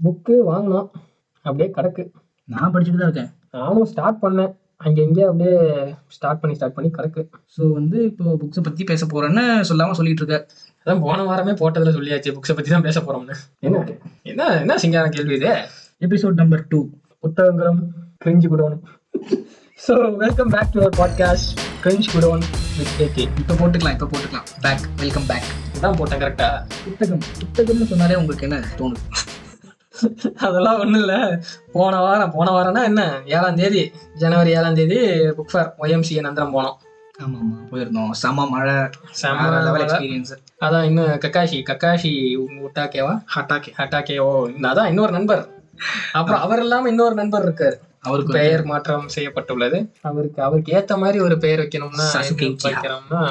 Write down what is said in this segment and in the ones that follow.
Book வாங்கினோம், அப்படியே கிடக்கு. நான் படிச்சுட்டு தான் இருக்கேன். நானும் ஸ்டார்ட் பண்ணேன், அங்கே இங்கே அப்படியே ஸ்டார்ட் பண்ணி கிடக்கு. ஸோ வந்து இப்போ புக்ஸை பற்றி பேச போகிறேன்னு சொல்லாமல் சொல்லிட்டு இருக்க. அதான் போன வாரமே போட்டதுல சொல்லியாச்சு, புக்ஸை பற்றி தான் பேச போறோம்னு. என்ன என்ன என்ன சிங்கான கேள்வி இது? எபிசோட் நம்பர் 2, புத்தகங்களும் கிரிஞ்சு குடோனும். So welcome back to our podcast cringe godown with KK. இப்போ போட்டுக்கலாம் பேக், வெல்கம் பேக். இதான் போட்டேன் கரெக்டா? புத்தகம்னு சொன்னாலே உங்களுக்கு என்ன தோணுது? அதெல்லாம் ஒன்றும் இல்லை. போன வாரம்னா என்ன, 7ஆம் தேதி, ஜனவரி 7ஆம் தேதி புக் ஃபேர் OMCA நந்தரம் போனோம். ஆமாம் போயிருந்தோம். செம மழை, செம லெவல் எக்ஸ்பீரியன்ஸ். அதான் இன்னும் கக்காஷி உட்டாக்கேவா ஹட்டாக்கேவோ, அதான் இன்னொரு நண்பர். அப்புறம் அவர் இல்லாம இன்னொரு நண்பர் இருக்காரு, அவருக்கு பெயர் மாற்றம் செய்யப்பட்டுள்ளது. அவருக்கு ஏத்த மாதிரி ஒரு பெயர் வைக்கணும்னா வைக்கிறோம்னா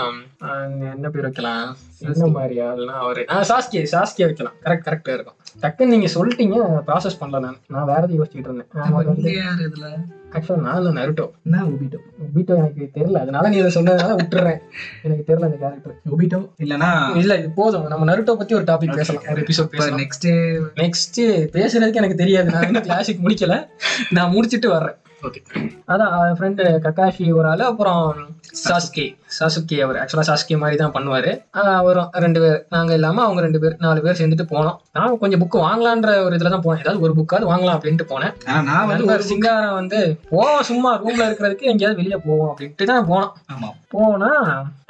என்ன பேர் வைக்கலாம்? என்ன மாதிரியா? அவரு சாஸ்கே வைக்கலாம். கரெக்ட் இருக்கும். டக்குன்னு நீங்க சொல்லிட்டீங்க, ப்ராசஸ் பண்ணல. நான் வேற எதாவது யோசிச்சுட்டு இருந்தேன். ஆக்சுவலா நான் நருட்டோ, ஒபிட்டோ எனக்கு தெரியல, அதனால நீ இதை சொன்னதுனால விட்டுறேன். எனக்கு தெரியல இந்த கேரக்டர் ஒபிட்டோ இல்லனா இல்ல. இது போதும், நம்ம நருட்டோ பத்தி ஒரு டாபிக் பேசலாம், ஒரு எபிசோட் பேசலாம். நெக்ஸ்ட் பேசுறதுக்கு எனக்கு தெரியாது, நான் இன்னும் கிளாசிக் முடிக்கல, நான் முடிச்சிட்டு வர்றேன். ஓகே, அதான் ஃப்ரெண்டு கக்காஷி ஒரு ஆளு, அப்புறம் சாசுகே. அவர் ஆக்சுவலா சாசுகே மாதிரி தான் பண்ணுவாரு. அவரும் 2 பேர், நாங்க இல்லாம அவங்க 2 பேர், 4 பேர் சேர்ந்துட்டு போனோம். நான் கொஞ்சம் புக் வாங்கலான்ற ஒரு இதுல தான் போனேன், ஏதாவது ஒரு புக்காவது வாங்கலாம் அப்படின்ட்டு போனேன். நான் வந்து ஒரு சிங்காரம் வந்து போவோம், சும்மா ரூம்ல இருக்கிறதுக்கு எங்கேயாவது வெளியே போவோம் அப்படின்ட்டு தான் போனோம். ஆமா, போனா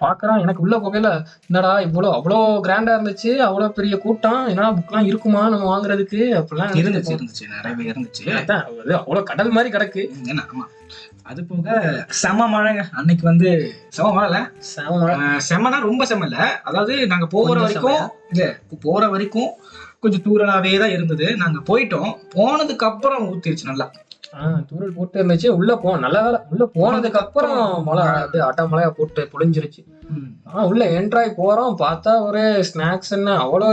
பாக்குறான், எனக்கு உள்ள போகையில என்னடா அவ்வளோ கிராண்டா இருந்துச்சு, அவ்வளோ பெரிய கூட்டம், ஏன்னா புக்லாம் இருக்குமா நம்ம வாங்குறதுக்கு அப்படிலாம் இருந்துச்சு, நிறையவே இருந்துச்சு. அவ்வளோ கடல் மாதிரி கிடக்கு. ஆமா, அது போக செம மழைங்க அன்னைக்கு. வந்து செம மழை, செமனா ரொம்ப செம இல்ல, அதாவது நாங்க போற வரைக்கும் கொஞ்சம் தூரலாவே தான் இருந்தது. நாங்க போனதுக்கு அப்புறம் ஊத்திருச்சு நல்லா. தூரல் போட்டு இருந்துச்சு. உள்ள நல்ல வேலை, உள்ள போனதுக்கு அப்புறம் மழை அட்ட மழையா போட்டு பொழிஞ்சிருச்சு. உள்ள என்ட்ராய் போறோம், பார்த்தா ஒரு ஸ்நாக்ஸ், என்ன அவ்வளோ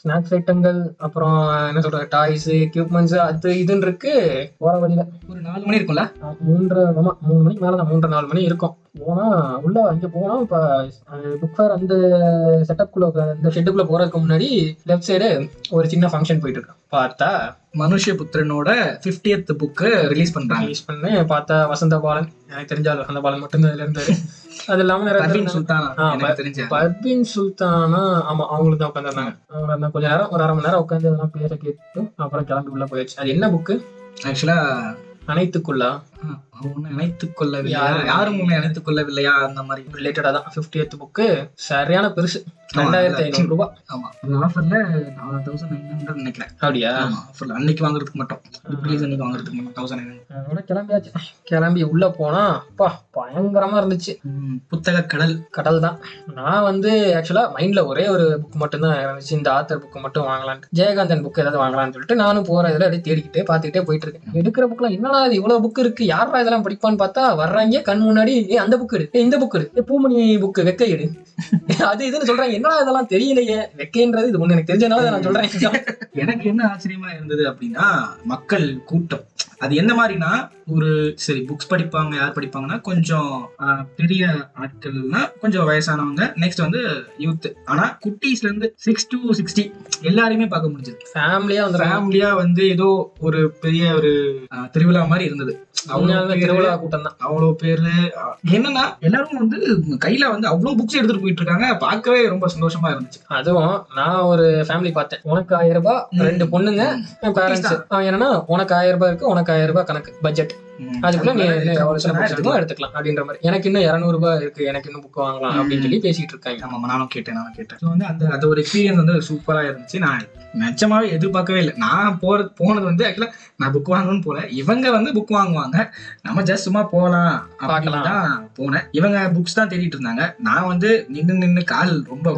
ஸ்நாக்ஸ் ஐட்டங்கள், அப்புறம் என்ன சொல்றது, டாய்ஸ், எக்யூப்மெண்ட்ஸ், அது இதுன்னு இருக்கு. போற வழியில ஒரு 4 மணி இருக்கும்ல, 3 மணிக்கு மேலதான், 3-4 மணி இருக்கும். போனா உள்ள அங்க போனோம். இப்ப புக் ஃபேர் அந்த செட்டப்குள்ள, இந்த ஷெட்டுக்குள்ள போறதுக்கு முன்னாடி லெஃப்ட் சைடு ஒரு சின்ன ஃபங்க்ஷன் போயிட்டு இருக்கு. பார்த்தா மனுஷபுத்திரனோட 50th புக்கு ரிலீஸ் பண்ணி பார்த்தா வசந்த பாலன், எனக்கு தெரிஞ்சாலும் வசந்த பாலன் மட்டும்தான் இதுல இருந்தாரு. அது இல்லாம பர்வீன் சுல்தானா, ஆமா, அவங்களுக்கு தான் உட்காந்துருந்தாங்க. அவங்க கொஞ்ச நேரம், ஒரு 1/2 மணி நேரம் உட்காந்து அதெல்லாம் பேச கேட்டு அப்புறம் கிளம்பி உள்ள போயாச்சு. அது என்ன புக்கு ஆக்சுவலா? அனைத்துக்குள்ளா அணைத்துக் கொள்ளவில்லை, யாரும் அணைத்துக் கொள்ளவில்லையா, அந்த மாதிரி ரிலேட்டடா தான் 50th புக்கு. சரியான பெருசு, 2500 ரூபாய். ஆமா, ஆஃபர்ல 4900 நினைக்கிறேன். அப்படியா? ஆஃபர்ல அன்னைக்கு வாங்குறதுக்கு மட்டும், அன்னைக்கு வாங்குறதுக்கு மட்டும் 1900. கிளம்பியாச்சு. கிளம்பி உள்ள போனா அப்பா பயங்கரமா இருந்துச்சு. புத்தக கடல் தான். நான் வந்து ஆக்சுவலா மைண்ட்ல ஒரே ஒரு புக் மட்டும் தான் இருந்துச்சு, இந்த ஆத்தர் புக் மட்டும் வாங்கலான்ட்டு, ஜெயகாந்தன் புக் ஏதாவது வாங்கலாம்னு சொல்லிட்டு நானும் போற இதுல அப்படியே தேடிக்கிட்டே பாத்துக்கிட்டே போயிட்டு இருக்கேன். எடுக்கிற புக்லாம் என்னடா இது இவ்வளவு புக் இருக்கு, யாரா இதெல்லாம் படிப்பான்னு பார்த்தா வர்றாங்க கண் முன்னாடி, அந்த புக் எடு, இந்த புக் எடு, பூமணி புக் வெக்கை எடு, அது இதுன்னு சொல்றாங்க. என்னடா இதெல்லாம் தெரியலையே, வெக்கைன்றது இது ஒண்ணு எனக்கு தெரிஞ்சனால நான் சொல்றேன். எனக்கு என்ன ஆச்சரியமா இருந்தது அப்படின்னா, மக்கள் கூட்டம். அது என்ன மாதிரினா, ஒரு சரி புக்ஸ் படிப்பாங்க, யார் படிப்பாங்கன்னா கொஞ்சம் பெரிய ஆட்கள்னா கொஞ்சம் வயசானவங்க, நெக்ஸ்ட் வந்து யூத். ஆனா குட்டீஸ்ல இருந்து 6 to 60 எல்லாரையுமே பார்க்க முடிஞ்சது. ஃபேமிலியா வந்து ஏதோ ஒரு பெரிய ஒரு திருவிழா மாதிரி இருந்தது. திருவிழா கூட்டம் தான், அவ்வளவு பேரு. என்னன்னா எல்லாரும் வந்து கையில வந்து அவ்வளவு புக்ஸ் எடுத்துட்டு போயிட்டு இருக்காங்க. பார்க்கவே ரொம்ப சந்தோஷமா இருந்துச்சு. அதுவும் நான் ஒரு ஃபேமிலி பார்த்தேன், உனக்கு 1000 ரூபாய், 2 பொண்ணுங்க, பேரண்ட்ஸ். என்னன்னா உனக்கு 1000 ரூபாய் இருக்கு, உனக்கு 1000 ரூபாய் கணக்கு பட்ஜெட், அதுக்குள்ள நீ எடுத்துக்கலாம் அப்படின்ற மாதிரி. எனக்கு இன்னும் 200 ரூபாய் இருக்கு, எனக்கு இன்னும் புக் வாங்கலாம் அப்படின்னு சொல்லி பேசிட்டு இருக்காங்க. ஆமா, நானும் கேட்டேன். வந்து அந்த ஒரு எக்ஸ்பீரியன்ஸ் வந்து சூப்பரா இருந்துச்சு. நான் நிஜமாவே எதிர்பார்க்கவே இல்லை. நான் போனது வந்து ஆக்சுவலா நான் புக் வாங்கணும்னு போல, இவங்க வந்து புக் வாங்குவாங்க, நம்ம ஜஸ்ட் சும்மா போலாம் பார்க்கலாம் தான் போனேன். இவங்க புக்ஸ் தான் தேடிட்டு இருந்தாங்க. நான் வந்து நின்னு கால் ரொம்ப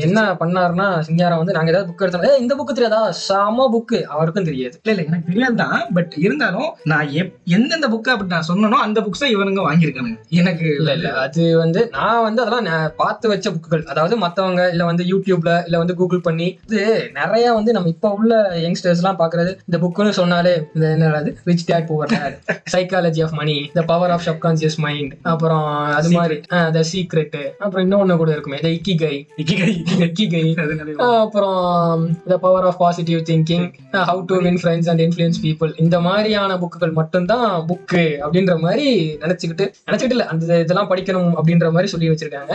என்ன பண்ணாருன்னா, சிங்காரம் வந்து நாங்க ஏதாவது புக் எடுத்தோம், இந்த புக்கு தெரியாதா, செம புக்கு, அவருக்கும் தெரியாது. இல்ல எனக்கு தெரியாது தான், பட் இருந்தாலும் நான் எந்தெந்த புக் அப்படி நான் சொன்னனோ அந்த புக்ஸ் இவனுங்க வாங்கியிருக்கானுங்க. எனக்கு இல்ல அது வந்து நான் வந்து அதெல்லாம் பார்த்து வச்ச புக்குகள், அதாவது மத்தவங்க இல்ல வந்து யூடியூப்ல இல்ல வந்து கூகுள் பண்ணி இது நிறைய வந்து நம்ம இப்ப உள்ள யங்ஸ்டர்ஸ் எல்லாம் பாக்குறது. இந்த புக்குன்னு சொன்னாலே இந்த என்னது rich dad poor dad, psychology of money, the power of subconscious mind, அப்புறம் அது மாதிரி த சீக்ரெட், அப்புறம் இன்னொன்னு கூட இருக்குமே த இக்கிகை, அப்புறம் the power of positive thinking, how to win friends and influence people. இந்த மாதிரியான புக்குகள் மட்டும்தான் புக்கு அப்படின்ற மாதிரி நினைச்சுக்கிட்டு இல்ல அந்த இதெல்லாம் படிக்கணும் அப்படின்ற மாதிரி சொல்லிட்டு இருக்காங்க.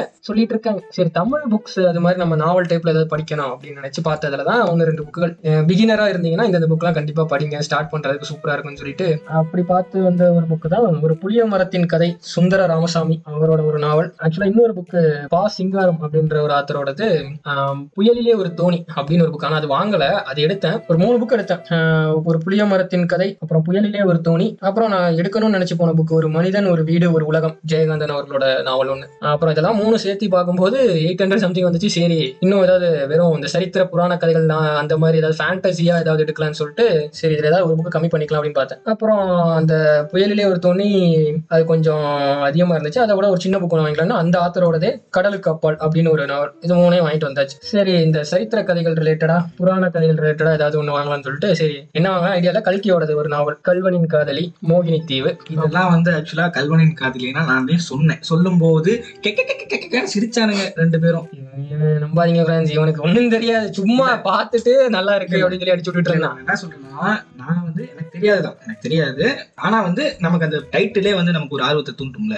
சரி, தமிழ் புக்ஸ் அது மாதிரி நம்ம நாவல் டைப்ல ஏதாவது படிக்கணும் அப்படின்னு நினைச்சு பார்த்ததுலதான் 1-2 புக்குகள். பிகினரா இருந்தீங்கன்னா இந்த புக்லாம் கண்டிப்பா படிங்க, ஸ்டார்ட் பண்றதுக்கு சூப்பரா இருக்கும்னு சொல்லிட்டு அப்படி பார்த்து வந்த ஒரு புக்கு தான் ஒரு புளிய மரத்தின் கதை, சுந்தர ராமசாமி அவரோட ஒரு நாவல். ஆக்சுவலா இன்னொரு புக்கு பா சிங்காரம் அப்படின்ற ஒரு ஆத்தரோடது, புயலிலே ஒரு தோணி அப்படின்னு ஒரு புக். ஆனா அது வாங்கல, அது எடுத்தேன். ஒரு 3 புக் எடுத்தேன். ஒரு புளிய மரத்தின் கதை, அப்புறம் புயலிலே ஒரு தோணி, அப்புறம் நான் எடுக்கணும்னு நினைச்சு போன புக் ஒரு மனிதன் ஒரு வீடு ஒரு உலகம், ஜெயகாந்தன் அவர்களோட நாவல் ஒண்ணு. அப்புறம் இதெல்லாம் 3 சேர்த்து பார்க்கும்போது 800 சம்திங் வந்துச்சு. சரி, இன்னும் ஏதாவது வெறும் இந்த சரித்திர புராண கதைகள் அந்த மாதிரி ஏதாவது ஃபேண்டசியா ஏதாவது எடுக்கலாம்னு சொல்லிட்டு சரி இதுல ஏதாவது ஒரு புக் கம்மி பண்ணிக்கலாம் அப்படின்னு பார்த்தேன். அப்புறம் அந்த புயலிலே ஒரு தோணி அது கொஞ்சம் அதிகமா இருந்துச்சு. அதை விட ஒரு சின்ன புக் வாங்கிக்கலாம்னா அந்த ஆத்தரோடதே கடலுக்கு அப்பால் அப்படின்னு ஒரு நாவல். இது 3 வாங்கிட்டு வந்தாச்சு. சரி, இந்த சரித்திர கதைகள் ரிலேட்டடா புராண கதைகள் ரிலேட்டடா ஏதாவது ஒண்ணு வாங்கலாம்னு சொல்லிட்டு சரி என்ன வாங்கலாம் ஐடியால கல்கியோடது ஒரு நாவல், கல்வனின் காதலி, மோகினி தீவு. இதெல்லாம் வந்து ஆக்சுவலா கல்வனின் காதலினா நான் சொன்னேன். சொல்லும் போது சிரிச்சானுங்க 2 பேரும். நம்பாதீங்க ஃப்ரெண்ட்ஸ், இவனுக்கு ஒண்ணும் தெரியாது, சும்மா பார்த்துட்டு நல்லா இருக்கு அப்படின்னு சொல்லி அடிச்சு விட்டுட்டு இருந்தான். என்ன சொல்றேன்னா, நான் வந்து எனக்கு தெரியாது. ஆனா வந்து நமக்கு அந்த டைட்டிலே வந்து நமக்கு ஒரு ஆர்வத்தை தூண்டும்ல,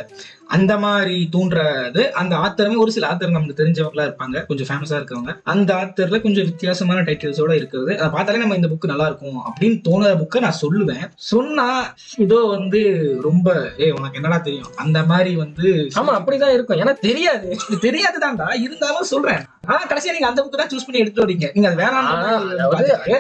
அந்த மாதிரி தூண்டுறது. அந்த ஆத்தருமே ஒரு சில ஆத்தர் நமக்கு தெரிஞ்சவங்களா இருப்பாங்க, கொஞ்சம் ஃபேமஸா இருக்கவங்க. அந்த ஆத்தர்ல கொஞ்சம் வித்தியாசமான டைட்டில்ஸோட இருக்கிறது அதை பார்த்தாலே நம்ம இந்த புக் நல்லா இருக்கும் அப்படின்னு தோணுற புக்கை நான் சொல்லுவேன். சொன்னா இதோ வந்து ரொம்ப உனக்கு என்னடா தெரியும் அந்த மாதிரி வந்து. ஆமா, அப்படிதான் இருக்கும். ஏன்னா தெரியாதுதான்டா, இருந்தாலும் சொல்றேன். ஆனா கடைசியா நீங்க அந்த புக்கு தான் சூஸ் பண்ணி எடுத்து வரீங்க. நீங்க அது வேணாம்,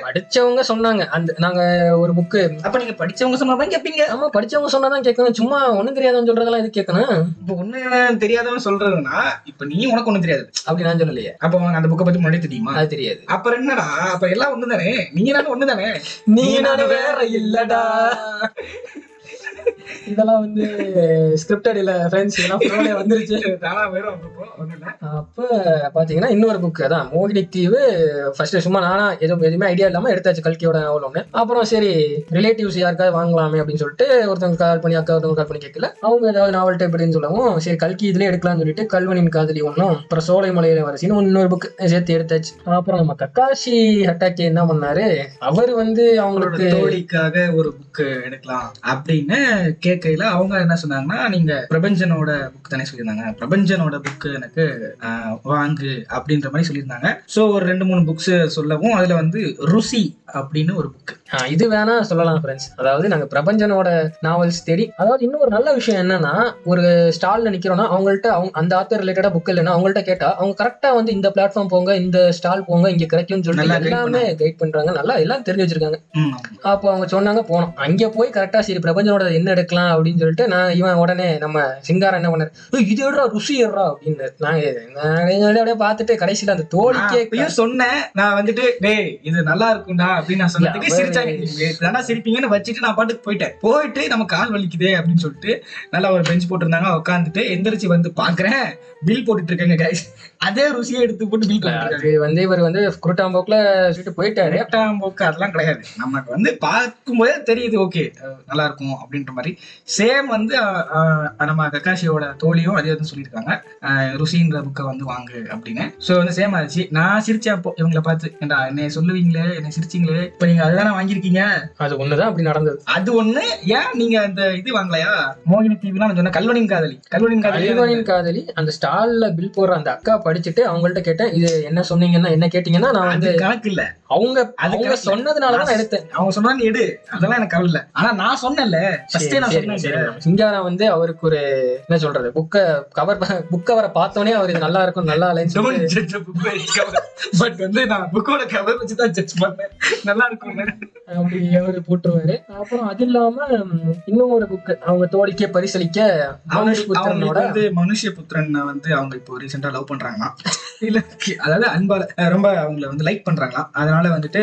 படிச்சவங்க சொன்னாங்க. அந்த நாங்க ஒரு புக்கு, அப்ப நீங்க படிச்சவங்க சொன்னாதான் கேட்பீங்க. ஆமா, படிச்சவங்க சொன்னாதான் கேட்கணும். சும்மா ஒண்ணும் தெரியாதுன்னு சொல்றதெல்லாம் இது கேட்கணும். இப்ப ஒண்ணு தெரியாதவன் சொல்றதுன்னா, இப்ப நீ உனக்கு ஒண்ணும் தெரியாது அப்படி நான் சொல்லலையே. அப்ப உனக்கு அந்த புக்கை பத்தி முன்னாடி தெரியுமா? அது தெரியாது. அப்புறம் என்னடா, அப்ப எல்லாம் ஒண்ணுதானே, நீங்க நானும் ஒண்ணுதானே, நீ நானும் வேற இல்லடா. இதெல்லாம் வந்து ஸ்கிரிப்டட் இல்ல ஃப்ரெண்ட்ஸ், இதெல்லாம் ஃப்ளோல வந்துருச்சு. அப்ப பாத்தீங்கன்னா இன்னொரு புக் அதான் மோகினி தீவு. ஃபர்ஸ்ட் சும்மா நானா எதுவுமே ஐடியா இல்லாம எடுத்தாச்சு கல்கியோட நாவல் ஒண்ணு. அப்புறம் சரி ரிலேட்டிவ்ஸ் யாருக்காவது வாங்கலாமே அப்படின்னு சொல்லிட்டு ஒருத்தவங்க கால் பண்ணி, அக்கா ஒருத்தவங்க கால் பண்ணி கேட்கல, அவங்க ஏதாவது நாவல் டைப் அப்படின்னு சொல்லவும் சரி கல்கி இதுலயே எடுக்கலாம்னு சொல்லிட்டு கல்வனின் காதலி ஒன்னும், அப்புறம் சோலை மலையில வரசின்னு இன்னொரு புக் சேர்த்து எடுத்தாச்சு. அப்புறம் நம்ம கக்காஷி ஹட்டாக்கி என்ன பண்ணாரு, அவர் வந்து அவங்களுக்கு தோழிக்காக ஒரு புக் எடுக்கலாம் அப்படின்னு கேட்கையில அவங்க என்ன சொன்னாங்கன்னா, நீங்க பிரபஞ்சனோட புக் தானே சொல்லியிருந்தாங்க, பிரபஞ்சனோட புக் எனக்கு வாங்கு அப்படின்ற மாதிரி சொல்லியிருந்தாங்க. சோ ஒரு 2-3 புக்ஸ் சொல்லவும் அதுல வந்து ருசி அப்படின்னு ஒரு புக், இது வேணா சொல்லலாம் ஃப்ரெண்ட்ஸ். அதாவது நாங்க பிரபஞ்சனோட நாவல்ஸ் தேடி, அதாவது இன்னும் ஒரு நல்ல விஷயம் என்னன்னா, ஒரு ஸ்டால்ல நிக்கிறோம்னா அவங்கள்ட்ட அந்த ஆத்தர் ரிலேட்டடா புக் இல்லைன்னா அவங்கள்ட்ட கேட்டா அவங்க கரெக்டா வந்து இந்த பிளாட்ஃபார்ம் போங்க, இந்த ஸ்டால் போங்க, இங்க கிடைக்கும்னு சொல்லிட்டு எல்லாமே கைட் பண்றாங்க. நல்லா எல்லாம் தெரிஞ்சு வச்சிருக்காங்க. அப்போ அவங்க சொன்னாங்க, போனோம் அங்க போய் கரெக்டா சரி பிரபஞ்சனோட என்ன எடுக்கலாம் அப்படின்னு சொல்லிட்டு இவன் உடனே நம்ம சிங்காரம் என்ன பண்ணாரு, இது எடுறா ருசி எடுறா அப்படின்னு நாங்க பார்த்துட்டு கடைசியில அந்த தோழிக்கே சொன்னேன். நான் வந்துட்டு டேய் இது நல்லா இருக்கும்டா அப்படின்னு நான் சொன்னதுக்கு சிரிச்சாங்க. சிரிப்பீங்கன்னு வச்சுட்டு நான் பாட்டுக்கு போயிட்டு நம்ம கால் வலிக்குதே அப்படின்னு சொல்லிட்டு நல்லா ஒரு பெஞ்ச் போட்டிருந்தாங்க. உட்காந்துட்டு எந்திரிச்சு வந்து பாக்குறேன் பில் போட்டுட்டு இருக்காங்க கைஸ். அதே ருசியை எடுத்து போட்டு பில் போட்டு வந்து இவர் வந்து குருட்டாம்போக்குல சொல்லிட்டு போயிட்டாரு. குருட்டாம்போக்கு அதெல்லாம் கிடையாது, நமக்கு வந்து பார்க்கும்போதே தெரியுது ஓகே நல்லா இருக்கும் அப்படின்ற மாதிரி. சேம் வந்து நம்ம கக்காஷியோட தோழியும் அதே வந்து சொல்லியிருக்காங்க, ருசின்ற புக்கை வந்து வாங்கு அப்படின்னு. ஸோ வந்து சேம் ஆச்சு. நான் சிரிச்சேன் அப்போ இவங்களை பார்த்து, ஏன்டா என்னை சொல்லுவீங்களே என்ன சிரிச்சிங்களே, இப்போ நீங்க அதுதானே வாங்கியிருக்கீங்க. அது ஒண்ணுதான் அப்படி நடந்தது. அது ஒண்ணு. ஏன் நீங்க அந்த இது வாங்கலையா, மோகினி தீவுனா சொன்ன கல்வனின் காதலி அந்த ஸ்டால்ல பில் போடுற அந்த அக்கா படிச்சுட்டு அவங்கள்ட்ட கேட்டேன், இது என்ன சொன்னீங்கன்னா என்ன கேட்டீங்கன்னா நான் வந்து கணக்கு இல்ல, அவங்க சொன்னதுனாலதான் நான் எடுத்தேன். அவங்க சொன்னா நீ எடு, அதெல்லாம் எனக்கு கவலை இல்ல. ஆனா நான் சொன்னேன்ல சிங்காரம் வந்து அவருக்கு ஒரு என்ன சொல்றது புக் கவரை பார்த்தோன்னே அவர் நல்லா இருக்கும் நல்லா இல்லைன்னு, பட் வந்து நான் புக்கோட கவர் வச்சுதான் ஜட்ஜ் பண்ணேன். நல்லா இருக்கும் அப்படி அவரு போட்டுருவாரு. அப்புறம் அது இல்லாம இன்னும் ஒரு புக் அவங்க தோழிக்கே பரிசளிக்க அவங்களுக்கு வந்து மனுஷபுத்திரன் வந்து அவங்க இப்போ ரீசெண்டா லவ் பண்றாங்களாம். இல்ல அதாவது அன்பால ரொம்ப அவங்களை வந்து லைக் பண்றாங்களாம். அதனால வந்துட்டு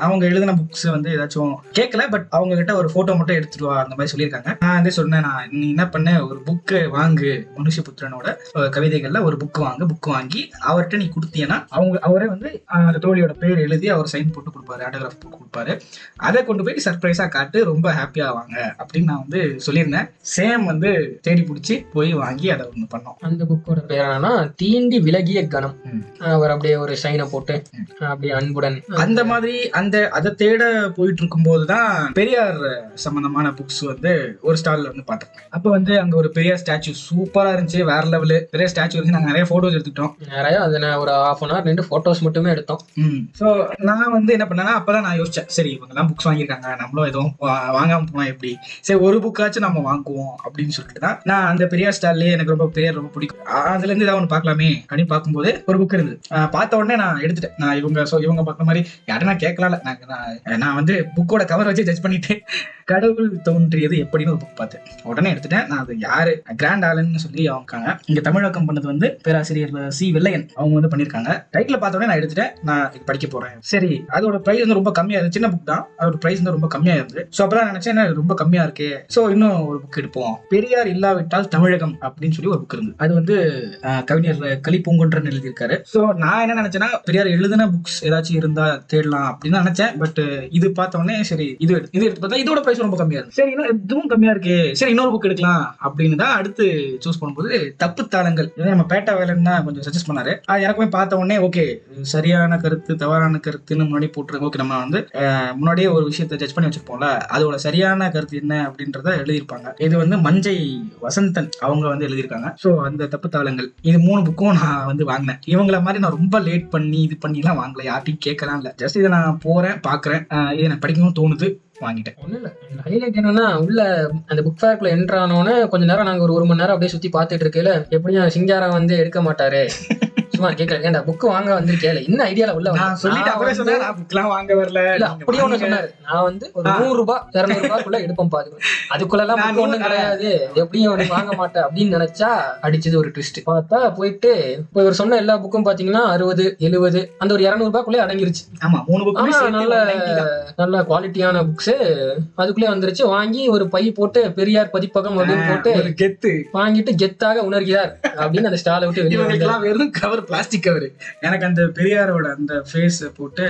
அவங்க எழுதின புக்ஸ் வந்து ஏதாச்சும் கேட்கல, பட் அவங்க கிட்ட ஒரு போட்டோ மட்டும் எடுத்துட்டு வா அந்த மாதிரி சொல்லியிருக்காங்க. நான் வந்து சொன்னேன், நீ என்ன பண்ண, ஒரு புக்கு வாங்கு, மனுஷபுத்திரனோட கவிதைகள்ல ஒரு புக் வாங்கி அவர்கிட்ட நீ கொடுத்தீங்கன்னா அவரே வந்து அந்த தோழியோட பேர் எழுதி அவர் சைன் போட்டு கொடுப்பாரு, ஆட்டோகிராஃப் போட்டு கொடுப்பாரு. அதை கொண்டு போய் சர்ப்ரைஸா காட்டு, ரொம்ப ஹாப்பியா வாங்க அப்படின்னு நான் வந்து சொல்லியிருந்தேன். சேம் வந்து தேடி பிடிச்சி போய் வாங்கி அதை ஒண்ணு பண்ணோம். அந்த புக்கோட பேர் என்னன்னா தீண்டி விலகிய கணம். அவர் அப்படியே ஒரு சைனை போட்டு அப்படியே அன்புடன் அந்த மாதிரி அதை தேட போயிட்டு இருக்கும் போதுதான் பெரியார் சம்பந்தமான புக்ஸ் வந்து ஒரு ஸ்டால்ல வந்து பார்த்தேன். அப்ப வந்து அங்க ஒரு பெரிய ஸ்டாச்சு சூப்பரா இருந்துச்சு, வேற லெவலு பெரிய ஸ்டாச்சு இருந்து நாங்க நிறைய போட்டோஸ் எடுத்துக்கிட்டோம். நிறைய அதுல ஒரு 1/2 hour 2 போட்டோஸ் மட்டுமே எடுத்தோம். சோ நான் வந்து என்ன பண்ணேன்னா, அப்பதான் நான் யோசிச்சேன், சரி இவங்க எல்லாம் புக்ஸ் வாங்கியிருக்காங்க, நம்மளும் எதுவும் வாங்காம போனா எப்படி, சரி ஒரு புக்காச்சும் நம்ம வாங்குவோம் அப்படின்னு சொல்லிட்டு தான் நான் அந்த பெரியார் ஸ்டால்லயே எனக்கு ரொம்ப பெரியார் ரொம்ப பிடிக்கும், அதுல இருந்து ஏதாவது ஒன்று பார்க்கலாமே அப்படின்னு பார்க்கும்போது ஒரு புக் இருந்தது. பார்த்த உடனே நான் எடுத்துட்டேன். நான் இவங்க பார்க்குற மாதிரி யாரும் நான் கேட்கலாம்ல, நான் வந்து புக்கோட கவர் வச்சு ஜட்ஜ் பண்ணிட்டு கடவுள் தோன்றியது எப்படின்னு ஒரு புக் பார்த்தேன். உடனே எடுத்துட்டேன். நான் அது யாரு, கிராண்ட் ஆலன் சொல்லி அவங்க இங்க தமிழாக்கம் பண்ணது வந்து பேராசிரியர் சி வெள்ளையன் அவங்க வந்து பண்ணிருக்காங்க. டைட்டில் பார்த்த உடனே நான் எடுத்துட்டேன், நான் படிக்க போறேன். சரி, அதோட பிரைஸ் வந்து ரொம்ப கம்மியா இருந்து, சின்ன புக் தான், அதோட பிரைஸ் வந்து ரொம்ப கம்மியா இருந்து. ஸோ அப்பதான் நினைச்சேன் ரொம்ப கம்மியா இருக்கு, ஸோ இன்னும் ஒரு புக் எடுப்போம். பெரியார் இல்லாவிட்டால் தமிழகம் அப்படின்னு சொல்லி ஒரு புக் இருந்து, அது வந்து கவிஞர் கலிப்பூங்குன்றன் எழுதியிருக்காரு. ஸோ நான் என்ன நினைச்சேன்னா, பெரியார் எழுதின புக்ஸ் ஏதாச்சும் இருந்தா தேடலாம் அப்படின்னு நினைச்சேன். பட் இது பார்த்த உடனே சரி இது எடுத்து பார்த்தா இதோட பிரைஸ் ரொம்ப கம்மியா இருக்கு. சரி, இன்னும் இதுவும் கம்மியா இருக்கு, சரி இன்னொரு புக் எடுக்கலாம் அப்படின்னு தான் அடுத்து சூஸ் பண்ணும்போது தப்பு தாளங்கள் நம்ம பேட்டா வேலைன்னு தான் கொஞ்சம் சஜஸ்ட் பண்ணாரு. அது எனக்குமே பார்த்த உடனே ஓகே, சரியான கருத்து தவறான கருத்துன்னு முன்னாடி போட்டுருக்கு. ஓகே, நம்ம வந்து முன்னாடியே ஒரு விஷயத்தை ஜட்ஜ் பண்ணி வச்சிருப்போம்ல, அதோட சரியான கருத்து என்ன அப்படின்றத எழுதியிருப்பாங்க. இது வந்து மஞ்சை வசந்தன் அவங்க வந்து எழுதியிருக்காங்க. ஸோ அந்த தப்பு தாளங்கள் இது 3 புக்கும் நான் வந்து வாங்கினேன். இவங்கள மாதிரி நான் ரொம்ப லேட் பண்ணி இது பண்ணிலாம் வாங்கல, யார்ட்டையும் கேட்கலாம் இல்ல, ஜஸ்ட் இதை நான் போறேன் பாக்குறேன், இதை எனக்கு படிக்கணும்னு தோணுது, வாங்கிட்டேன். ஒன்றும் இல்லை, ஹைலைட் என்னன்னா உள்ள அந்த புக் ஃபேர்க்குள்ள என்ட்ரு ஆனோன்னு கொஞ்ச நேரம் நாங்கள் ஒரு மணி நேரம் அப்படியே சுற்றி பார்த்துட்டு இருக்கையில எப்படியும் சிங்காரம் வந்து எடுக்க மாட்டாரு, சும்மா கேட்கல, ஏன்டா புக்கு வாங்க வந்திருக்கேன் என்ன ஐடியால உள்ள வாங்க வரல அப்படியே ஒண்ணு சொன்னாரு. நான் வந்து ஒரு 100 ரூபாய் 200 ரூபாய்க்குள்ள எடுப்போம் பாருங்க, அதுக்குள்ள எல்லாம் புக் ஒண்ணும் கிடையாது, எப்படியும் ஒண்ணு வாங்க மாட்டேன் அப்படின்னு நினைச்சா அடிச்சது ஒரு ட்விஸ்ட். பார்த்தா போயிட்டு இப்போ இவர் சொன்ன எல்லா புக்கும் பாத்தீங்கன்னா 60 70 அந்த ஒரு 200 ரூபாய்க்குள்ளே அடங்கிருச்சு. ஆமா, 3 புக் நல்ல குவாலிட்டியான புக்ஸ் அதுக்குள்ளே வந்துருச்சு. வாங்கி ஒரு பை போட்டு பெரியார் பதிப்பகம் அப்படின்னு போட்டு கெத்து வாங்கிட்டு கெத்தாக உணர்கிறார் அப்படின்னு அந்த ஸ்டாலை விட்டு வெளியே வெறும் கவர், பிளாஸ்டிக் கவர். எனக்கு அந்த பெரியாரோட அந்த ஃபேஸ் போட்டு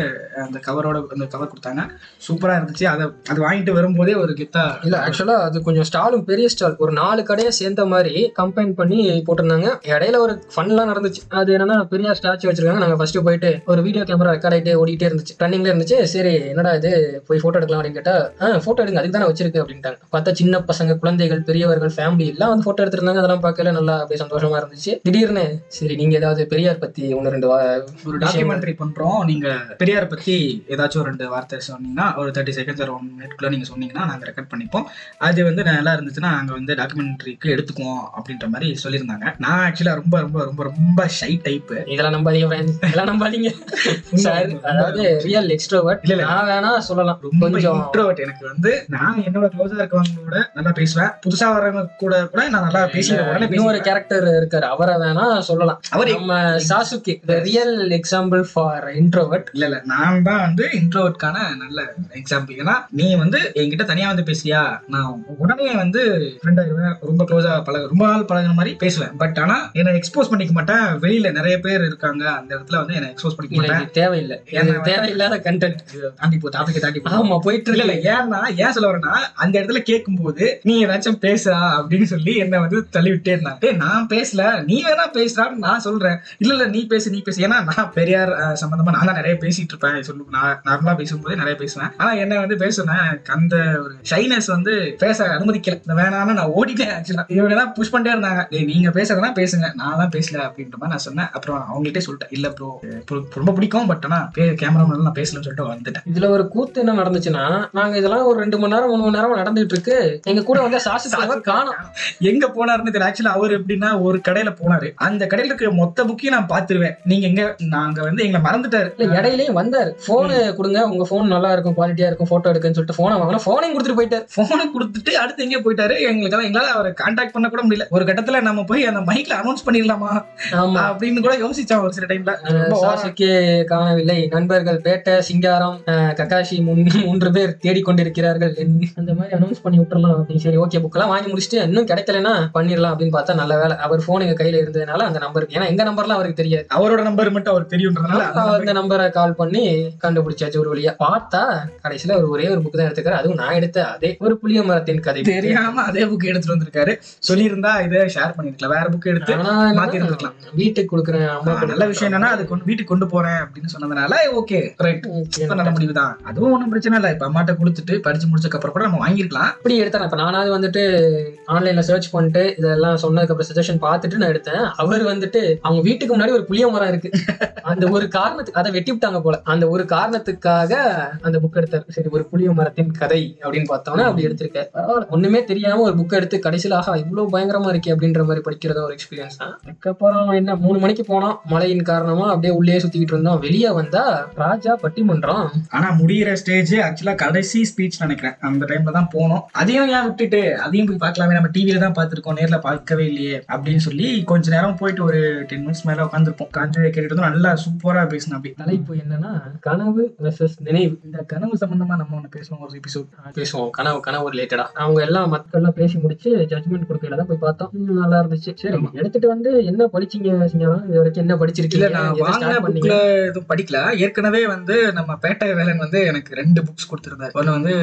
அந்த கவரோட அந்த கவர் கொடுத்தாங்க, சூப்பரா இருந்துச்சு. அது வாங்கிட்டு வரும்போதே ஒரு கெத்தா இல்ல. ஆக்சுவலா அது கொஞ்சம் ஸ்டாலும் பெரிய ஸ்டால், ஒரு 4 கடையை சேர்ந்த மாதிரி கம்பைன் பண்ணி போட்டிருந்தாங்க. இடையில ஒரு ஃபன்லாம் நடந்துச்சு. அது என்னன்னா பெரியார் ஸ்டாச்சு வச்சிருக்காங்க. நாங்க ஃபர்ஸ்ட் போயிட்டு ஒரு வீடியோ கேமரா ரெக்கார்ட் ஆகிட்டே ஓடிட்டே இருந்துச்சு, ரன்னிங்ல இருந்துச்சு. சரி என்னடா இது போய் போட்டோ எடுக்கலாம் அப்படின்னு கேட்டா போட்டோ எடுங்க அதுக்கு தானே வச்சிருக்கு அப்படின்ட்டாங்க. பார்த்தா சின்ன பசங்க, குழந்தைகள், பெரியவர்கள், ஃபேமிலி எல்லாம் வந்து போட்டோ எடுத்திருந்தாங்க. அதெல்லாம் பார்க்கல நல்லா அப்படியே சந்தோஷமா இருந்துச்சு. திடீர்னு சரி நீங்க ஏதாவது பெரியார் பத்தி 1-2 ஒரு டாக்குமெண்ட்ரி பண்றோம், நீங்க பெரியார் பத்தி ஏதாச்சும் 2 வார்த்தை சொன்னீங்கன்னா ஒரு 30 செகண்ட்ஸ் ஒரு 1 மினிட்குள்ள நீங்க சொன்னீங்கன்னா நாங்க ரெக்கார்ட் பண்ணிப்போம். அது வந்து நல்லா இருந்துச்சுன்னா நாங்க வந்து டாக்குமெண்ட்ரிக்கு எடுத்துக்குவோம் அப்படின்ற மாதிரி சொல்லியிருந்தாங்க. நான் ஆக்சுவலா ரொம்ப ரொம்ப ரொம்ப ரொம்ப ஷை டைப். இதெல்லாம் நம்பாதீங்க சார், அதாவது ரியல் எக்ஸ்ட்ரோவர்ட். இல்ல நான் வேணா சொல்லலாம் கொஞ்சம் இன்ட்ரோவர்ட். எனக்கு வந்து நான் என்னோட க்ளோஸா இருக்கவங்களோட நல்லா பேசுவேன், புதுசா வரவங்க கூட நான் நல்லா பேசுவேன். இன்னொரு கேரக்டர் இருக்காரு, அவரை வேணா சொல்லலாம். அவர் நம்ம சாசுகி, the real example for introvert. இல்ல நான் தான் வந்து இன்ட்ரோவர்ட்கான நல்ல எக்ஸாம்பிள். ஏன்னா நீ வந்து என்கிட்ட தனியா வந்து பேசியா, நான் உடனே வந்து ஃப்ரெண்ட் ஆகிடுவேன், ரொம்ப க்ளோஸா ரொம்ப நாள் பழகுற மாதிரி பேசுவேன். பட் ஆனா என்ன எக்ஸ்போஸ் பண்ணிக்க மாட்டேன். வெளியில நிறைய பேர் இருக்காங்க, அந்த இடத்துல வந்து என்ன எக்ஸ்போஸ் பண்ணிக்க மாட்டேன். தேவையில்லை, எனக்கு தேவையில்லாத கண்டென்ட் தாண்டி போ டாபிக் தாண்டி. ஆமா போயிட்டு இல்ல ஏன்னா ஏன் சொல்ல வரேன்னா, அந்த இடத்துல கேட்கும் போது நீ ஏதாச்சும் பேசுறா அப்படின்னு சொல்லி என்ன வந்து தள்ளி விட்டே இருந்தாங்க. நான் பேசல, நீ வேணா பேசுறான்னு நான் சொல்றேன். இல்ல நீ பேசு. ஏன்னா நான் பெரியார் சம்பந்தமா நான் தான் நிறைய பேசிட்டு இருப்பேன். நார்மலா பேசும்போது நிறைய பேசுவேன். ஆனா என்ன வந்து பேசுனேன், அந்த ஒரு ஷைனஸ் வந்து பேச அனுமதிக்கல. வேணான்னு நான் ஓடிட்டேன். ஆக்சுவலா இவங்க தான் புஷ் பண்ணிட்டே இருந்தாங்க, நீங்க பேசுறதுனா பேசுங்க, நான் தான் பேசல அப்படின்ற மாதிரி நான் சொன்னேன். அப்புறம் அவங்கள்ட்டே சொல்லிட்டேன், இல்ல ப்ரோ ரொம்ப பிடிக்கும், பட் ஆனா கேமராமேன் நான் பேசலன்னு சொல்லிட்டு வந்துட்டேன். இதுல ஒரு கூத்து என்ன நடந்துச்சுன்னா, நாங்க இதெல்லாம் ஒரு 2 மணி நேரம் 3 மணி நேரம் நடந்துட்டு இருக்கு. எங்க கூட வந்து சாசுக்கு காணோம், எங்க போனாருன்னு தெரியல. ஆக்சுவலா அவர் எப்படின்னா ஒரு கடையில போனாரு, அந்த கடையில இருக்க மொத்த புக்கையும் வரைக்கும் நான் பாத்துருவேன். நீங்க நாங்க வந்து எங்களை மறந்துட்டாரு. இல்ல இடையிலயும் வந்தாரு, போனு கொடுங்க, உங்க போன் நல்லா இருக்கும், குவாலிட்டியா இருக்கும், போட்டோ எடுக்குன்னு சொல்லிட்டு போனை வாங்கினா போனையும் கொடுத்துட்டு போயிட்டாரு. போனை கொடுத்துட்டு அடுத்து எங்கே போயிட்டாரு. எங்களால அவரை கான்டாக்ட் பண்ண கூட முடியல. ஒரு கட்டத்துல நம்ம போய் அந்த மைக்ல அனௌன்ஸ் பண்ணிடலாமா அப்படின்னு கூட யோசிச்சோம் ஒரு சில டைம்ல. சாசுகே காணவில்லை, நண்பர்கள் பேட்டை, சிங்காரம், கக்காஷி 3 பேர் தேடிக்கொண்டிருக்கிறார்கள், அந்த மாதிரி அனௌன்ஸ் பண்ணி விட்டுறலாம் அப்படின்னு. சரி ஓகே, புக் எல்லாம் வாங்கி முடிச்சுட்டு இன்னும் கிடைக்கலன்னா பண்ணிடலாம் அப்படின்னு பார்த்தா நல்ல வேலை அவர் போன் எங்க கையில இருந்ததுனால அந்த நம்பருக்கு, ஏன்னா எங்க நம்பர்லாம் அவருக்கு தெரியாது, அவரோட நம்பர் மட்டும் அவருக்கு தெரியும்ன்றதுனால அந்த நம்பரை கால் பண்ணி கண்டுபிடிச்சாச்சு. ஒரு வழியா பார்த்தா கடைசியில ஒரே ஒரு புக் தான் எடுத்துக்காரு, அதுவும் நான் எடுத்த அதே ஒரு புளிய மரத்தின் கதை. தெரியாம அதே புக் எடுத்துட்டு வந்திருக்காரு. சொல்லியிருந்தா இதை ஷேர் பண்ணிருக்கலாம், வேற புக் எடுத்து மாத்தி இருந்திருக்கலாம். வீட்டுக்கு கொடுக்குறேன் அம்மா. நல்ல விஷயம் என்னன்னா அது வீட்டுக்கு கொண்டு போறேன் அப்படின்னு சொன்னதுனால ஓகே ரைட், நல்ல முடிவு தான். அதுவும் ஒன்றும் பிரச்சனை இல்லை. இப்ப அம்மாட்ட கொடுத்துட்டு படிச்சு முடிச்சதுக்கு அப்புறம் கூட நம்ம வாங்கிருக்கலாம். இப்படி எடுத்தேன். இப்ப நானாவது வந்துட்டு ஆன்லைன்ல சர்ச் பண்ணிட்டு இதெல்லாம் சொன்னதுக்கு அப்புறம் சஜஷன் பார்த்துட்டு நான் எடுத்தேன். அவர் வந்துட்டு அவங்க வீட்டுக்கு முன்னாடி ஒரு புளிய மரம் இருக்கு, அந்த ஒரு காரணத்துக்கு அதை வெட்டி விட்டாங்க போல, அந்த ஒரு காரணத்துக்காக அந்த புக் எடுத்தார். சரி ஒரு புளிய மரத்தின் கதை அப்படின்னு பார்த்தோம்னா அப்படி எடுத்திருக்காரு. ஒண்ணுமே தெரியாம ஒரு புக் எடுத்து கடைசியில் ஆகா இவ்வளவு பயங்கரமா இருக்கே அப்படின்ற மாதிரி படிக்கிறத ஒரு எக்ஸ்பீரியன்ஸ் தான். அதுக்கப்புறம் என்ன 3 மணிக்கு போனோம், மழையின் காரணமா அப்படியே உள்ளே சுத்திக்கிட்டு இருந்தோம். வெளியே வந்தா ராஜா பட்டிமன்றம். ஆனா முடிகிற ஸ்டேஜ் ஆக்சுவலா கடைசி ஸ்பீச் நினைக்கிறேன், அந்த டைம்ல தான் போனோம். அதையும் ஏன் விட்டுட்டு அதையும் போய் பார்க்கலாமே, நம்ம டிவில தான் பார்த்திருக்கோம், நேர்ல பார்க்கவே இல்லையே அப்படின்னு சொல்லி கொஞ்ச நேரம் போயிட்டு ஒரு 10 மினிட்ஸ் மேல உட்காந்துருப்போம். காஞ்ச கேட்டுட்டு நல்லா சூப்பரா பேசினோம். அப்படி தலைப்பு என்னன்னா கனவு வெர்சஸ் நினைவு. இந்த கனவு சம்பந்தமா நம்ம ஒண்ணு பேசுவோம், ஒரு எபிசோட் பேசுவோம், கனவு ரிலேட்டடா. அவங்க எல்லாம் மக்கள் எல்லாம் பேசி முடிச்சு ஜட்மெண்ட் கொடுக்கல தான் போய் பார்த்தோம். நல்லா இருந்துச்சு. சரி எடுத்துட்டு வந்து என்ன படிச்சீங்க இது வரைக்கும், என்ன படிச்சிருக்கீங்க? நான் வாங்கின புக்ல எதுவும் படிக்கல. ஏற்கனவே வந்து நம்ம பேட்டை வேலன் வந்து எனக்கு 2 புக்ஸ் கொடுத்திருந்தாரு. ஒன்னு வந்து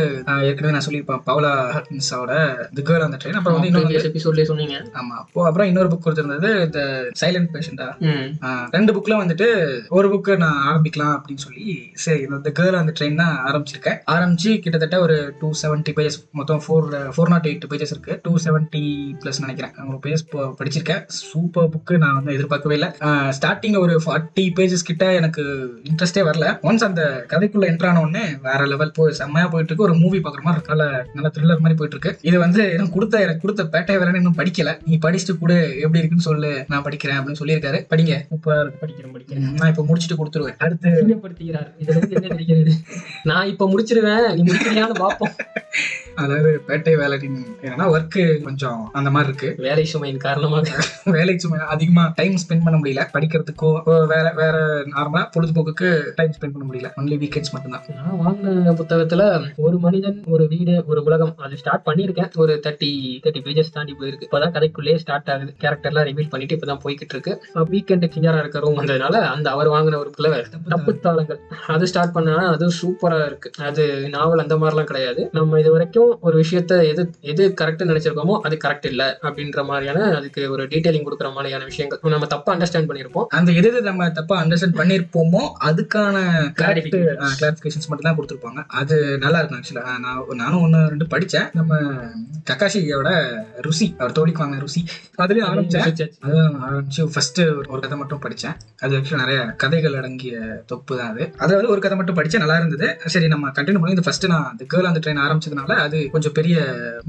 ஏற்கனவே நான் சொல்லியிருப்பேன், பவுலா ஹட்கின்ஸோட the girl on the train. அப்புறம் வந்து இன்னொரு எபிசோட்லயே சொன்னீங்க. ஆமா, அப்புறம் இன்னொரு புக் கொடுத்திருந்தது தி சைலண்ட் பேஷண்டா. 2 புக்ல வந்துட்டு ஒரு புக் நான் ஆரம்பிக்கலாம் அப்படின்னு சொல்லி சரி தி கேர்ள் ஆன் தி ட்ரெயின் தான் ஆரம்பிச்சிருக்கேன். ஆரம்பிச்சு கிட்டத்தட்ட ஒரு 270 பேஜஸ், மொத்தம் 408 பேஜஸ் இருக்கு. 270 பிளஸ் நினைக்கிறேன் ஒரு பேஜ் படிச்சிருக்கேன். Super book. நான் வந்து எதிர்பார்க்கவே இல்லை. ஸ்டார்டிங் ஒரு 40 பேஜஸ் கிட்ட எனக்கு இன்ட்ரெஸ்டே வரல. ஒன்ஸ் அந்த கதைக்குள்ள என்ட்ரு ஆன உடனே வேற லெவல் போய் செம்மையா போயிட்டு இருக்கு. ஒரு மூவி பாக்குற மாதிரி இருக்கால, நல்ல த்ரில்லர் மாதிரி போயிட்டு இருக்கு. இது வந்து எனக்கு கொடுத்த பேட்டை வேலைன்னு இன்னும் படிக்கல. நீ படிச்சுட்டு கூட எப்படி இருக்குன்னு சொல்லு, நான் படிக்கிறேன் அப்படின்னு சொல்லியிருக்காரு. படிங்க, படிக்கிறேன். நான் இப்ப முடிச்சுட்டு கொடுத்துருவேன். அடுத்து படுத்துகிறார். இதுல இருந்து என்ன தெரிகிறது? நான் இப்ப முடிச்சிருவேன், நீ முடிக்கிறியான்னு பாப்போம். அதாவது பேட்டை வேலை என்னன்னா ஒர்க்கு கொஞ்சம் அந்த மாதிரி இருக்கு. வேலை சுமையின் காரணமாக வேலை சுமை அதிகமா டைம் ஸ்பெண்ட் பண்ண முடியல. படிக்கிறதுக்கோ வேற நார்மலா பொழுதுபோக்குக்கு டைம் ஸ்பெண்ட் பண்ண முடியல. ஒன்லி வீக்கெண்ட்ஸ் மட்டும்தான். நான் வாங்கின புத்தகத்துல ஒரு மனிதன் ஒரு வீடு ஒரு உலகம் அது ஸ்டார்ட் பண்ணிருக்கேன். ஒரு 30 பேஜஸ் தாண்டி போயிருக்கு. இப்பதான் கதைக்குள்ளே ஸ்டார்ட் ஆகுது. கேரக்டர்லாம் ரிவீல் பண்ணிட்டு இப்பதான் போய்கிட்டு இருக்கு. வீக்கெண்டு கிஞ்சாரா இருக்க ரூம் வந்ததுனால அந்த அவர் வாங்கின ஒரு தப்பு தாளங்கள் அது ஸ்டார்ட் பண்ணா அது சூப்பரா இருக்கு. அது நாவல் அந்த மாதிரிலாம் கிடையாது. நம்ம இது வரைக்கும் ஒரு விஷயத்த எது கரெக்ட் நினைச்சிருக்கோமோ அது கரெக்ட் இல்ல அப்படின்ற மாதிரியான அதுக்கு ஒரு டீடைலிங் கொடுக்குற மாதிரியான விஷயங்கள் நம்ம தப்பா அண்டர்ஸ்டாண்ட் பண்ணிருப்போம். அந்த எது நம்ம தப்பா அண்டர்ஸ்டாண்ட் பண்ணிருப்போமோ அதுக்கான கிளாரிபிகேஷன்ஸ் மட்டும் தான் கொடுத்துருப்பாங்க. அது நல்லா இருக்கும். ஆக்சுவலா நானும் 1-2 படிச்சேன். நம்ம கக்காஷியோட ருசி, அவர் தோழிக்கு வாங்கின ருசி, அதுலயும் ஆரம்பிச்சு ஃபர்ஸ்ட் ஒரு கதை மட்டும் படிச்சேன். அது ஆக்சுவலா நிறைய கதைகள் அடங்கிய தொப்பு தான் அது. அதாவது ஒரு கதை மட்டும் படிச்சேன், நல்லா இருந்தது. சரி நம்ம கண்டினியூ பண்ணி ஃபர்ஸ்ட் நான் the girl on the train ஆரம்பிச்சதுனால அது கொஞ்சம் பெரிய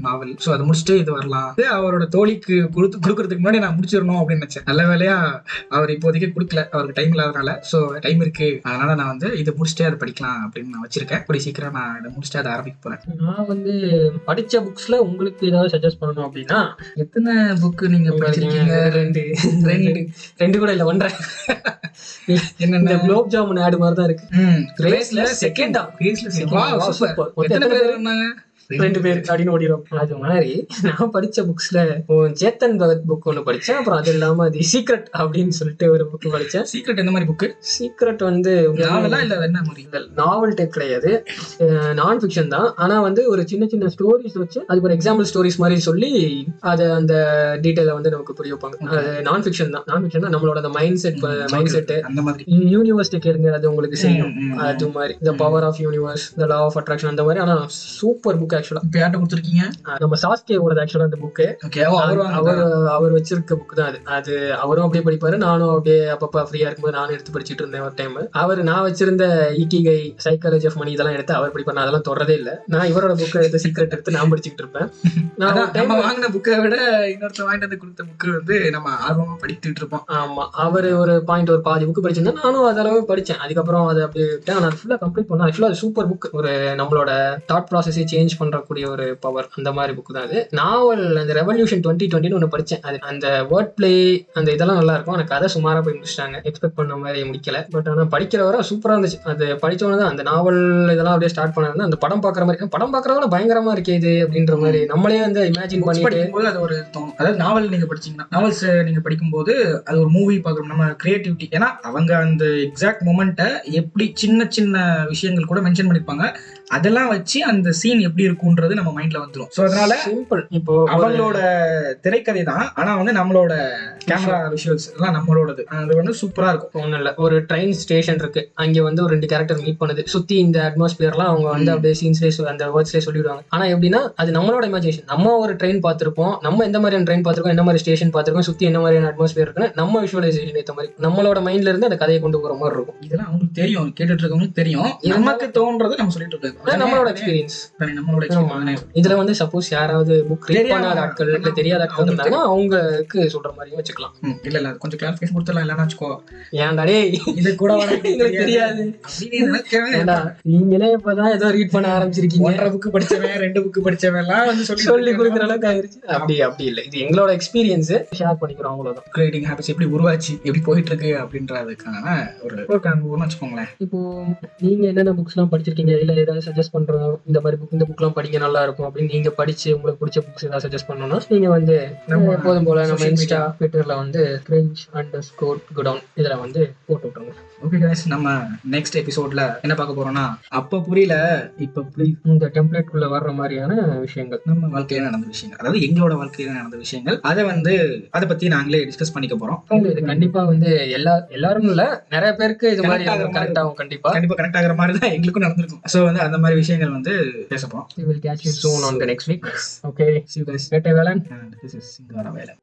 நாவல். சோ அதை முடிச்சுட்டு இது வரலாம். அவரோட தோழிக்கு கொடுக்கறதுக்கு முன்னாடி நான் முடிச்சிடணும் அப்படின்னு நினைச்சேன். நல்ல வேலையா அவர் இப்போதைக்கு கொடுக்கல, அவருக்கு டைம் இல்லாதனால. சோ டைம் இருக்கு, அதனால நான் வந்து இதை முடிச்சுட்டே அதை படிக்கலாம் அப்படின்னு நான் வச்சிருக்கேன். கூடிய சீக்கிரம் நான் இதை முடிச்சுட்டு அதை ஆரம்பிக்க போறேன். நான் வந்து படிச்ச புக்ஸ்ல உங்களுக்கு ஏதாவது சஜஸ்ட் பண்ணணும் அப்படின்னா எத்தனை புக் நீங்க படிச்சிருக்கீங்க? 2 கூட இல்ல, 1.5. என்ன குலோப் ஜாமுன் ஆடு மாதிரி தான் இருக்கு. கிரேஸ்ல செகண்டா, கிரேஸ்ல எத்தனை பேர் இருந்தாங்க? 2 பேர் அப்படின்னு ஓடிடும். அது மாதிரி நான் படிச்ச புக்ஸ்ல சேத்தன் பகத் புக் ஒண்ணு படிச்சேன். அப்புறம் அது இல்லாம தி சீக்ரெட் அப்படின்னு சொல்லிட்டு ஒரு புக் படிச்சேன். சீக்ரெட் எந்த மாதிரி புக்? சீக்ரெட் வந்து நாவலா இல்ல என்ன மாதிரி? நாவல் டைப் கிடையாது, நான் ஃபிக்ஷன் தான். ஆனா வந்து ஒரு சின்ன ஸ்டோரிஸ் வச்சு அதுக்கு ஒரு எக்ஸாம்பிள் ஸ்டோரிஸ் மாதிரி சொல்லி அது அந்த டீடைல வந்து நமக்கு புரிய வைப்பாங்க. அது நான் ஃபிக்ஷன் தான். நான் ஃபிக்ஷன் தான் நம்மளோட அந்த மைண்ட் செட் அந்த மாதிரி. யூனிவர்ஸ் கேளுங்க, அது உங்களுக்கு செய்யும். அது மாதிரி the power of universe, the law of attraction அந்த மாதிரி. ஆனா சூப்பர் புக். புக் ஆக்சுவலா. இப்ப யார்கிட்ட கொடுத்துருக்கீங்க? நம்ம சாஸ்கேவோட ஆக்சுவலா அந்த புக்கு. ஓகே, அவர் வச்சிருக்க புக் தான் அது. அவரும் அப்படியே படிப்பாரு, நானும் அப்படியே அப்பப்ப ஃப்ரீயா இருக்கும்போது நானும் எடுத்து படிச்சுட்டு இருந்தேன் ஒரு டைம். நான் வச்சிருந்த இக்கிகை, சைக்காலஜி ஆஃப் மணி இதெல்லாம் எடுத்து அவர் படிப்பார். நான் அதெல்லாம் தொடரதே இல்லை. நான் இவரோட புக்கை எடுத்து சீக்ரெட் எடுத்து நான் படிச்சுட்டு இருப்பேன். நம்ம வாங்கின புக்கை விட இன்னொருத்த வாங்கிட்டு வந்து கொடுத்த புக்கு வந்து நம்ம ஆர்வமா படித்துட்டு இருப்போம். ஆமா, அவர் ஒரு பாதி புக்கு படிச்சிருந்தேன். நானும் அதளவு படிச்சேன். அதுக்கப்புறம் அதை அப்படியே நான் ஃபுல்லா கம்ப்ளீட் பண்ணேன். ஆக்சுவலா அது சூப்பர் புக். ஒரு நம்மளோட தாட் ப்ராசஸை சேஞ்ச் பண்றக்கூடிய ஒரு பவர், அந்த மாதிரி புக் தான் அது. நாவல் அந்த ரெவல்யூஷன் 2020 ஒன்று படிச்சேன். அது அந்த வேர்ட் பிளே அந்த இதெல்லாம் நல்லா இருக்கும். எனக்கு கதை சுமாரா போய் முடிச்சிட்டாங்க. எக்ஸ்பெக்ட் பண்ண மாதிரி முடிக்கல. பட் ஆனா படிக்கிற வரை சூப்பரா இருந்துச்சு. அது படிச்சவன தான் அந்த நாவல் இதெல்லாம் அப்படியே ஸ்டார்ட் பண்ணது. அந்த படம் பாக்குற மாதிரி, படம் பாக்குறவங்க பயங்கரமா இருக்கே இது அப்படின்ற மாதிரி நம்மளே வந்து இமேஜின் பண்ணிட்டு அது ஒரு தோணும். அதாவது நாவல் நீங்க படிச்சீங்கன்னா, நாவல்ஸ் நீங்க படிக்கும்போது அது ஒரு மூவி பாக்குறோம், நம்ம கிரியேட்டிவிட்டி. ஏன்னா அவங்க அந்த எக்ஸாக்ட் மொமெண்ட்டை எப்படி சின்ன சின்ன விஷயங்கள் கூட மென்ஷன் பண்ணிருப்பாங்க. அதெல்லாம் வச்சு அந்த சீன் எப்படி இருக்கும்ன்றது நம்ம மைண்ட்ல வந்துரும். சோ அதனால சிம்பிள். இப்போ அவங்களோட திரைக்கதை தான், ஆனா வந்து நம்மளோட கேமரா விஷுவல்ஸ் எல்லாம் நம்மளோடது. அது வந்து சூப்பரா இருக்கும். ஒன்றும் இல்லை, ஒரு ட்ரெயின் ஸ்டேஷன் இருக்கு. அங்கே வந்து ஒரு 2 கேரக்டர் மீட் பண்ணுது. சுத்தி இந்த அட்மாஸ்பியர்லாம் அவங்க வந்து அப்படியே சீன்ஸ்லேயே அந்த வேர்ட்ஸ்லேயே சொல்லிடுவாங்க. ஆனா எப்படின்னா அது நம்மளோட இமேஜினேஷன். நம்ம ஒரு ட்ரெயின் பார்த்திருப்போம், நம்ம எந்த மாதிரியான ட்ரெயின் பார்த்திருக்கோம், என்ன மாதிரி ஸ்டேஷன் பார்த்திருக்கோம், சுத்தி என்ன மாதிரியான அட்மாஸ்பியர் இருக்குன்னு நம்ம விஷுவலைசேஷன் ஏற்ற மாதிரி நம்மளோட மைண்ட்ல இருந்து அந்த கதையை கொண்டு போற மாதிரி இருக்கும். இதெல்லாம் அவங்களுக்கு தெரியும், கேட்டுட்டு இருக்கவங்களுக்கு தெரியும். நமக்கு தோன்றது நம்ம சொல்லிட்டு இருக்கோம். நம்மளோட எக்ஸ்பீரியன்ஸ். இதுல வந்து சப்போஸ் யாராவது புக் ரீட் பண்ணாத ஆட்கள் இல்ல தெரியாத ஆட்கள் இருந்தாங்கன்னா அவங்களுக்கு சொல்ற மாதிரியும் வச்சுக்கலாம். இல்ல கொஞ்சம் கிளாரிஃபிகேஷன் கொடுத்துடலாம். இல்லன்னா வச்சுக்கோ, ஏன்டா டேய் இது கூட உங்களுக்கு தெரியாது ஏன்டா நீங்களே இப்பதான் ஏதோ ரீட் பண்ண ஆரம்பிச்சிருக்கீங்க. 1.5 புக் படிச்சவன் 2 புக் படிச்சவன் எல்லாம் வந்து சொல்லி கொடுக்குற அளவுக்கு ஆயிருச்சு. அப்படி இல்ல, இது எங்களோட எக்ஸ்பீரியன்ஸ் ஷேர் பண்ணிக்கிறோம், அவ்வளவுதான். கிரியேட்டிங் ஹேபிட்ஸ் எப்படி உருவாச்சு, எப்படி போயிட்டு இருக்கு அப்படின்றதுக்கான ஒரு அனுபவம்னு வச்சுக்கோங்களேன். இப்போ நீங்க என்னென்ன புக்ஸ் எல்லாம் படிச்சிருக்கீங்க, இல்ல ஏதாவது சஜஸ்ட் பண்றோம் இந்த மாதிரி புக், இந்த புக் எல்லாம் படிக்க நல்லா இருக்கும் அப்படின்னு நீங்க படிச்சு உங்களுக்கு பிடிச்ச புக்ஸ் ஏதாவது சஜஸ்ட் பண்ணணும்னா நீங்க வந்து நம்ம எப்போதும் போல நம்ம இன்ஸ்டா ட்விட்டர்ல வந்து cringe_godown இதுல வந்து போட்டு விட்டுருங்க. ஓகே गाइस, நம்ம நெக்ஸ்ட் எபிசோட்ல என்ன பார்க்க போறோம்னா, அப்ப புரியல இப்ப புரியுது, இந்த டெம்ப்ளேட் குள்ள வர்ற மாதிரியான விஷயங்கள், நம்ம வாழ்க்கையில நடந்த விஷயங்கள், அதாவது எங்களோட வாழ்க்கையில நடந்த விஷயங்கள், அதை பத்தி நாங்களே டிஸ்கஸ் பண்ணிக்க போறோம். இது கண்டிப்பா வந்து எல்லாரும் இல்ல, நிறைய பேருக்கு இது மாதிரி கனெக்ட் ஆகும். கண்டிப்பா கனெக்ட் ஆகுற மாதிரி தான் எங்களுக்கும் நடந்திருக்கும். சோ வந்து அந்த மாதிரி விஷயங்கள் வந்து பேச போறோம். We will catch you soon on the next week. Okay, see you guys. Get a well and this is Singara Vela.